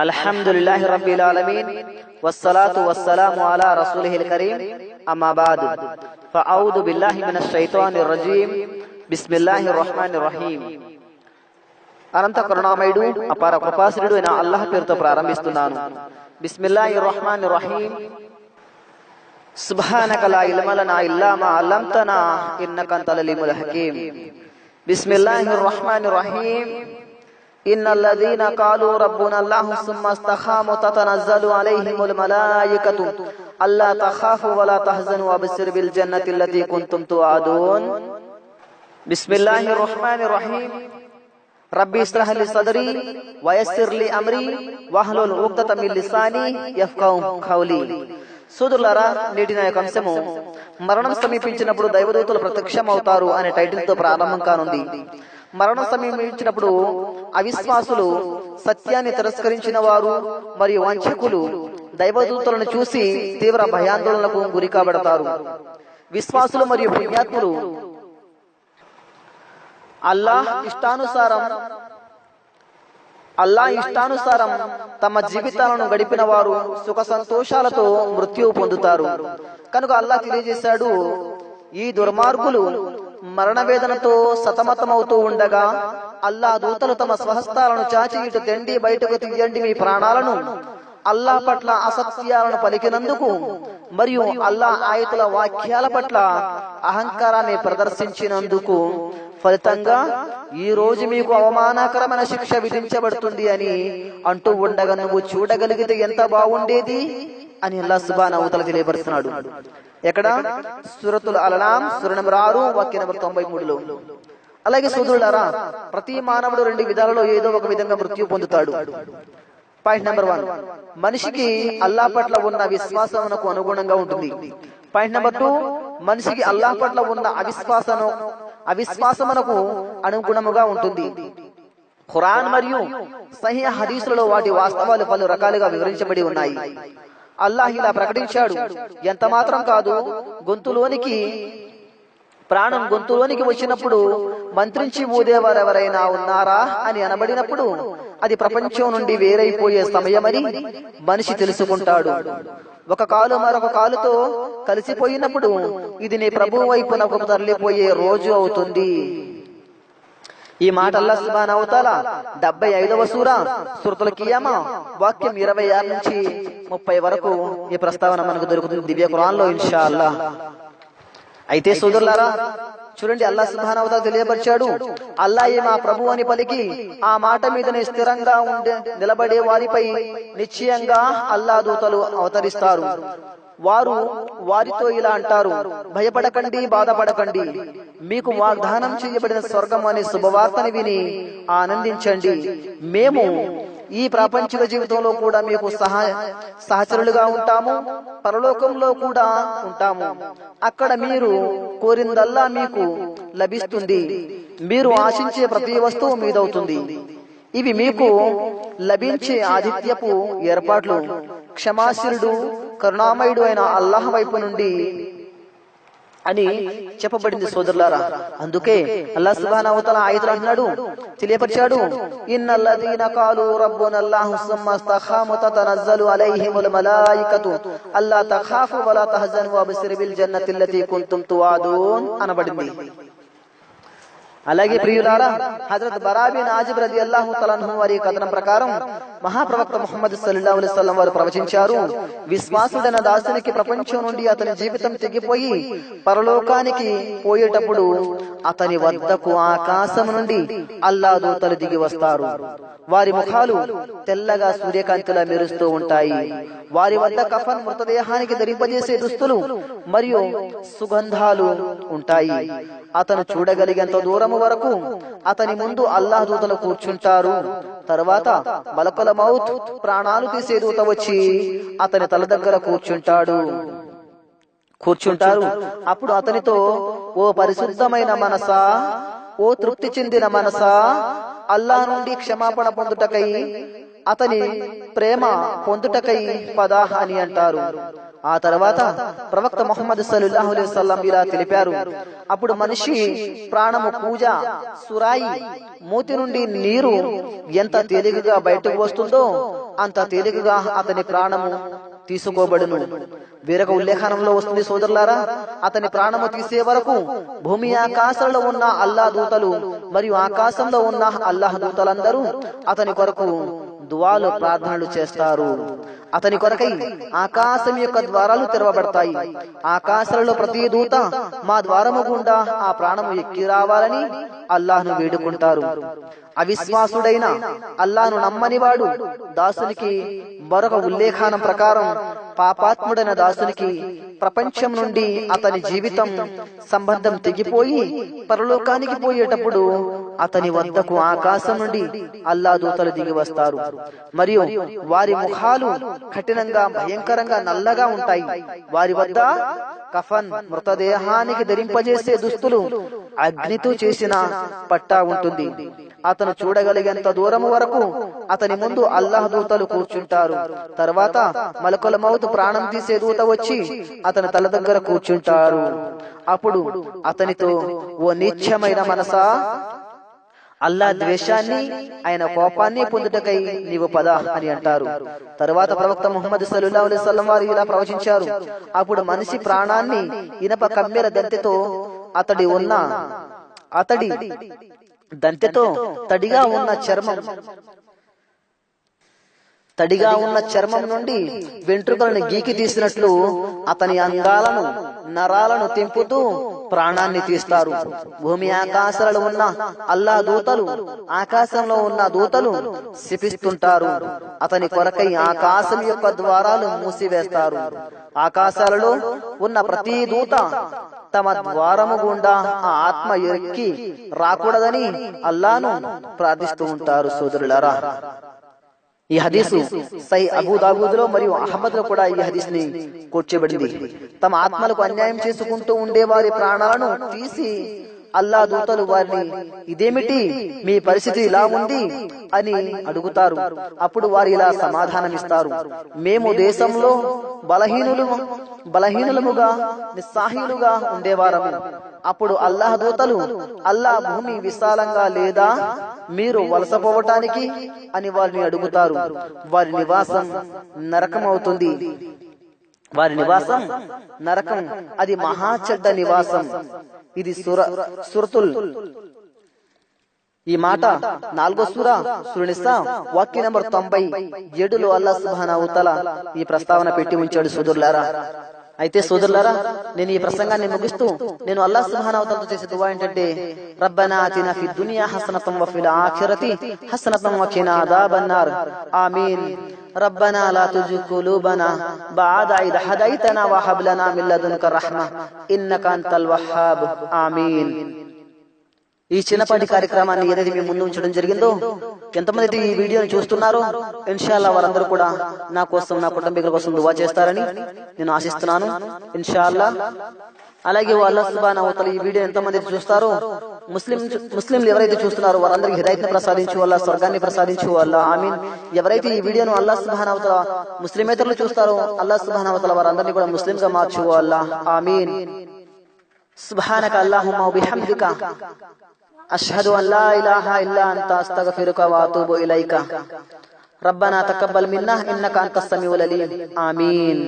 అల్హమ్దులిల్లాహి రబ్బిల్ ఆలమీన్ వస్సలాతు వస్సలాము అలా రసూలిహిల్ కరీం అమ్మా బాదు ఫఅఊదు బిల్లాహి మినష్ షైతానిర్ రజీం బిస్మిల్లాహిర్ రహ్మానిర్ రహీం. అనంత కరుణామయుడు అపార కృపాశీలుడు అయిన అల్లాహ్ పేరుతో ప్రారంభిస్తున్నాను. బిస్మిల్లాహిర్ రహ్మానిర్ రహీం. సుబ్హానక లా ఇల్మ లనా ఇల్లా మా అల్లమ్తనా ఇన్నక అంతల్ అలీముల్ హకీం. బిస్మిల్లాహిర్ రహ్మానిర్ రహీం. ఇన్నల్లదీన కాలూ రబ్బునల్లాహు సుమ్మా ఇస్తఖాము తతనజ్జలు అలైహిముల్ మలాయికతు అల్లా తఖాఫు వలా తహజను వబషిర్ బిల్ జన్నతిల్లతీ కుంతుం తుఅదూన్. బిస్మిల్లాహిర్ రహ్మానిర్ రహీం. రబ్బి ఇశ్రహ్ లీ సద్రీ వయస్సిర్ లీ అమ్రీ వహ్లుల్ ఉక్దతం మిన్ లిసానీ యఫ్ఖహు ఖౌలీ. సోదరులారా, నేటి నా యొక్క అంశము మరణం సమీపించినప్పుడు దైవదూతలు ప్రత్యక్షమవుతారు అనే టైటిల్ తో ప్రారంభం కానుంది. మరణం సమీపించినప్పుడు అవిశ్వాసులు, సత్యాన్ని తిరస్కరించిన వారు మరియు వంచకులు దైవదూతలను చూసి తీవ్ర భయాందోళనకు గురి కాబడతారు. విశ్వాసులు మరియు పుణ్యాత్ములు అల్లాహ్ ఇష్టానుసారం తమ జీవితాలను గడిపిన వారు సుఖ సంతోషాలతో మృత్యువు పొందుతారు. కనుక అల్లాహ్ తెలియజేశాడు, ఈ దుర్మార్గులు మరణ వేదనతో సతమతమవుతూ ఉండగా అల్లాహ్ దూతలు తమ స్వహస్తాలను చాచి ఇటు తెండి బయటకు తీయండి మీ ప్రాణాలను, అల్లాహ్ పట్ల అసత్యాలను పలికినందుకు మరియు అల్లాహ్ ఆయతుల వాక్యాల పట్ల అహంకారాన్ని ప్రదర్శించినందుకు ఫలితంగా ఈ రోజు మీకు అవమానకరమైన శిక్ష విధించబడుతుంది అని అంటూ ఉండగా నువ్వు చూడగలిగితే ఎంత బాగుండేది అని అల్లాహ్ సుబ్హానహు వ తఆలా తెలియపరుస్తున్నాడు. ఎక్కడ? సూరతుల్ అన్ఆం సూర నంబర్ 6 వాక్య నంబర్ 93లో. అలాగే సోదరులారా, ప్రతి మానవుడు రెండు విధాలలో ఏదో ఒక విధంగా మృత్యు పొందుతాడు. పాయింట్ నెంబర్ 1, మనిషికి అల్లాహ్ పట్ల ఉన్న విశ్వాసమునకు అనుగుణంగా ఉంటుంది. పాయింట్ నెంబర్ 2, మనిషికి అల్లాహ్ పట్ల ఉన్న అవిశ్వాసమునకు అనుగుణముగా ఉంటుంది. ఖురాన్ మరియు సహీహ్ హదీసులలో వాటి వాస్తవాలు పలు రకాలుగా వివరించబడి ఉన్నాయి. అల్లాహ్ ఇలా ప్రకటించాడు, ఎంత మాత్రం కాదు, ప్రాణం గొంతులోనికి వచ్చినప్పుడు మంత్రించి ఊదేవారు ఎవరైనా ఉన్నారా అని అనబడినప్పుడు అది ప్రపంచం నుండి వేరైపోయే సమయమని మనిషి తెలుసుకుంటాడు. ఒక కాలు మరొక కాలుతో కలిసిపోయినప్పుడు ఇది నీ ప్రభువు వైపునకు తరలిపోయే రోజు అవుతుంది. ఈ మాట అల్లాహ్ సుబ్హానహు వ తఆలా 75వ సూర సూరతుల్ కియామా వాక్యం 26 నుంచి 30 వరకు ఈ ప్రస్తావన మనకు దొరుకుతుంది దివ్య ఖురాన్లో ఇన్షా అల్లాహ్. అయితే సోదరులారా, చూడండి, అల్లాహ్ సుబ్హానహు వ తఆలా తెలియపరిచాడు, అల్లాహే మా ప్రభు అని పలికి ఆ మాట మీదనే స్థిరంగా నిలబడే వారిపై నిశ్చయంగా అల్లాహ్ దూతలు అవతరిస్తారు. వారు వారితో ఇలా అంటారు, భయపడకండి, బాధపడకండి, మీకు వాగ్దానం చేయబడిన స్వర్గం అనే శుభవార్తని విని ఆనందించండి. మేము ఈ ప్రాపంచిక జీవితంలో కూడా మీకు సహచరులుగా ఉంటాము, పరలోకంలో కూడా ఉంటాము. అక్కడ మీరు కోరిందల్లా మీకు లభిస్తుంది. మీరు ఆశించే ప్రతి వస్తువు మీదవుతుంది. ఇవి మీకు లభించే ఆతిథ్యపు ఏర్పాట్లు క్షమాశీలుడు కరుణామయుడు అయిన అల్లాహ్ వైపు నుండి అని చెప్పబడింది. సోదరులారా, అందుకే అల్లాహ్ సుబ్హానహు వ తఆలా ఆయతులు అంటున్నాడు, తెలియపరిచాడు, ఇన్నల్లదీన కాలూ రబ్బునల్లాహు సుమ్మా ఇస్తఖాము తతనజ్జలు అలైహిముల్ మలాయికతు అల్లా తఖాఫు వలా తహజను వబషిర్ బిల్ జన్నతిల్లతీ కుంతుం తుఅదూన్ అనబడింది. అలాగే ప్రియులారా, హజరత్ బరా బిన్ ఆజిబ్ రలియల్లాహు తఆలా అన్హు వారి కథనం ప్రకారం మహాప్రవక్త ముహమ్మద్ సల్లల్లాహు అలైహి వసల్లం వారు ప్రవచించారు, విశ్వాసుడైన దాసునికి ప్రపంచం నుండి అతని జీవితం తెగిపోయి పరలోకానికి పోయేటప్పుడు అతని వద్దకు ఆకాశం నుండి అల్లాహ్ దూతలు దిగి వస్తారు. వారి ముఖాలు తెల్లగా సూర్యకాంతిలా మెరుస్తూ ఉంటాయి. వారి వద్ద కఫన్, మృతదేహానికి ధరింపజేసే దుస్తులు మరియు సుగంధాలు ఉంటాయి. అతను చూడగలిగేంత దూరము వరకు అతని ముందు అల్లాహ్ దూతలు కూర్చుంటారు. తర్వాత మలకుల మౌత్, ప్రాణాలు తీసే దూత వచ్చి అతని తల దగ్గర కూర్చుంటారు. అప్పుడు అతనితో, ఓ పరిశుద్ధమైన మనసా, ఓ తృప్తి చెందిన మనసా, అల్లాహ్ నుండి క్షమాపణ పొందుటకై అతని ప్రేమ పొందుటకై పద అని అంటారు. ఆ తర్వాత ప్రవక్త ముహమ్మద్ సల్లల్లాహు అలైహి వసల్లం ఇలా తెలిపారు, అప్పుడు మనిషి ప్రాణము కూజ సురాయి మూతి నుండి నీరు ఎంత తేలికగా బయటకు వస్తుందో అంత తేలికగా అతని ప్రాణము తీసుకోబడును. వేరొక ఉల్లేఖనంలో వస్తుంది సోదరులారా, అతని ప్రాణము తీసే వరకు భూమి ఆకాశాలలో ఉన్న అల్లాహ్ దూతలు మరియు ఆకాశంలో ఉన్న అల్లాహ్ దూతలందరూ అతని కొరకు దువాలు ప్రార్థనలు చేస్తారు. అతని కొరకై ఆకాశం యొక్క ద్వారాలు తెరవబడతాయి. ఆకాశాలలో ప్రతి దూత మా ద్వారము గుండా ఆ ప్రాణము ఎక్కి రావాలని అల్లాహ్ను వేడుకుంటారు. అవిశ్వాసుడైన అల్లాహ్ను నమ్మనివాడు దాసునికి మరొక ఉల్లేఖనం ప్రకారం పాపాత్ముడైన దాసునికి ప్రపంచం నుండి అతని జీవితం సంబంధం తెగిపోయి పరలోకానికి పోయేటప్పుడు అతని వద్దకు ఆకాశం నుండి అల్లాహ్ దూతలు దిగి వస్తారు. మరియు వారి ముఖాలు కఠినంగా భయంకరంగా నల్లగా ఉంటాయి. వారి వద్ద కఫన్ మృతదేహానికి ధరింపజేసే దుస్తులు అగ్నితో చేసిన పట్టా ఉంటుంది. అతను చూడగలిగేంత దూరం వరకు అతని ముందు అల్లాహ్ దూతలు కూర్చుంటారు. తర్వాత మలకుల్ మౌత్ ప్రాణం తీసే దూత వచ్చి అతని తల దగ్గర కూర్చుంటారు. అప్పుడు అతనితో, ఓ నీచమైన మనసా, అల్లా ద్వేషాన్ని ఆయన కోపాన్ని పొందుటకై నీవు పద అని అంటారు. తరువాత ప్రవక్త ముహమ్మద్ సల్లల్లాహు అలైహి వసల్లం వారు ఇలా ప్రవచించారు, అప్పుడు మనిషి ప్రాణాన్ని ఇనప కమ్మెర దంతెతో అతడి దంతెతో తడిగా ఉన్న చర్మం నుండి వెంట్రుకలను గీకి తీసినట్లు అతని అంగాలను నరాలను తెంపుతూ ప్రాణాన్ని తీస్తారు. భూమి ఆకాశాలలో ఉన్న అల్లాహ్ దూతలు ఆకాశంలో ఉన్న దూతలు శపిస్తుంటారు. అతని కొరకై ఆకాశం యొక్క ద్వారాలు మూసివేస్తారు. ఆకాశాలలో ఉన్న ప్రతి దూత తమ ద్వారము గుండా ఆ ఆత్మ ఎక్కి రాకూడదని అల్లాహ్ను ప్రార్థిస్తూ ఉంటారు. సోదరులారా, ఈ హదీసు సహీహ్ అబూ దావూద్ లో మరియు అహ్మద్ లో కూడా ఈ హదీస్ ని కోట్ చేయబడింది. తమ ఆత్మలకు అన్యాయం చేసుకుంటూ ఉండే వారి ప్రాణాలను తీసి అల్లాహ్ దూతలు వారిని, ఇదేమిటి మీ పరిస్థితి ఇలా ఉంది అని అడుగుతారు. అప్పుడు వారు ఇలా సమాధానమిస్తారు, మేము దేశంలో బలహీనులముగా నిస్సహాయులుగా ఉండేవారము. అప్పుడు అల్లాహ్ దూతలు, అల్లాహ్ భూమి విశాలంగా లేదా మీరు వలసపోవటానికి అని వారిని అడుగుతారు. వారి నివాసం నరకం అవుతుంది. వారి నివాసం నరకం, అది మహా చెడ్డ నివాసం. ఇది సూరతుల్, ఈ మాట 4వ సూరా నిసా వాక్య నంబర్ 97లో అల్లాహ్ సుబ్హానహు వ తఆలా ఈ ప్రస్తావన పెట్టి ఉంచాడు. సోదరులారా, అయితే సోదరులారా, నేను ఈ ప్రసంగాన్ని ముగిస్తూ నేను అల్లాహ్ సుబ్హానహు వ తఆలాతో చేసే దువా ఏంటంటే, రబ్బనా ఆతినా ఫిద్ దునియా హసనతం వ ఫిల్ ఆఖిరతి హసనతం వ కినా అదాబన్నార్ ఆమీన్. రబ్బనా లా తుజిగ్ కులూబనా బఅద ఇద్ హదైతనా వ హబ్ లనా మిన్ లదున్క రహ్మా ఇన్నక అంతల్ వహ్హాబ్ ఆమీన్. ఈ చిన్నపాటి కార్యక్రమాన్ని ఏదైతే మేము ముందు ఉంచడం జరిగిందో, ఎంతమంది ఈ వీడియోని చూస్తున్నారో ఇన్షాల్లా వారందరూ కూడా నా కోసం, నా కుటుంబీకుల కోసం దువా చేస్తారని నేను ఆశిస్తున్నాను ఇన్షాల్లా. అలాగే అల్లాహ్ సుబ్హానహు వ తఆలా ఈ వీడియో ఎంతమంది చూస్తారో, ముస్లింలు ఎవరైతే చూస్తున్నారో వారందరికీ హిదాయత్ని ప్రసాదించు అల్లాహ్, స్వర్గాన్ని ప్రసాదించు అల్లాహ్ ఆమీన్. ఎవరైతే ఈ వీడియోను అల్లాహ్ సుబ్హానహు వ తఆలా ముస్లిమేతరులు చూస్తారో అల్లాహ్ సుబ్హానహు వ తఆలా వారందరినీ కూడా ముస్లిం గా మార్చు అల్లాహ్ ఆమీన్. సుబ్హానక అల్లాహుమ్మా వ బిహమ్దిక అష్హదు అన్ లా ఇలాహా ఇల్లా అంత అస్తగ్ఫిరుక వ అతూబు ఇలైక. రబ్బనా తకబ్బల్ మిన్నా ఇన్నక అంతస్ సమీఉల్ అలీమ్ ఆమీన్.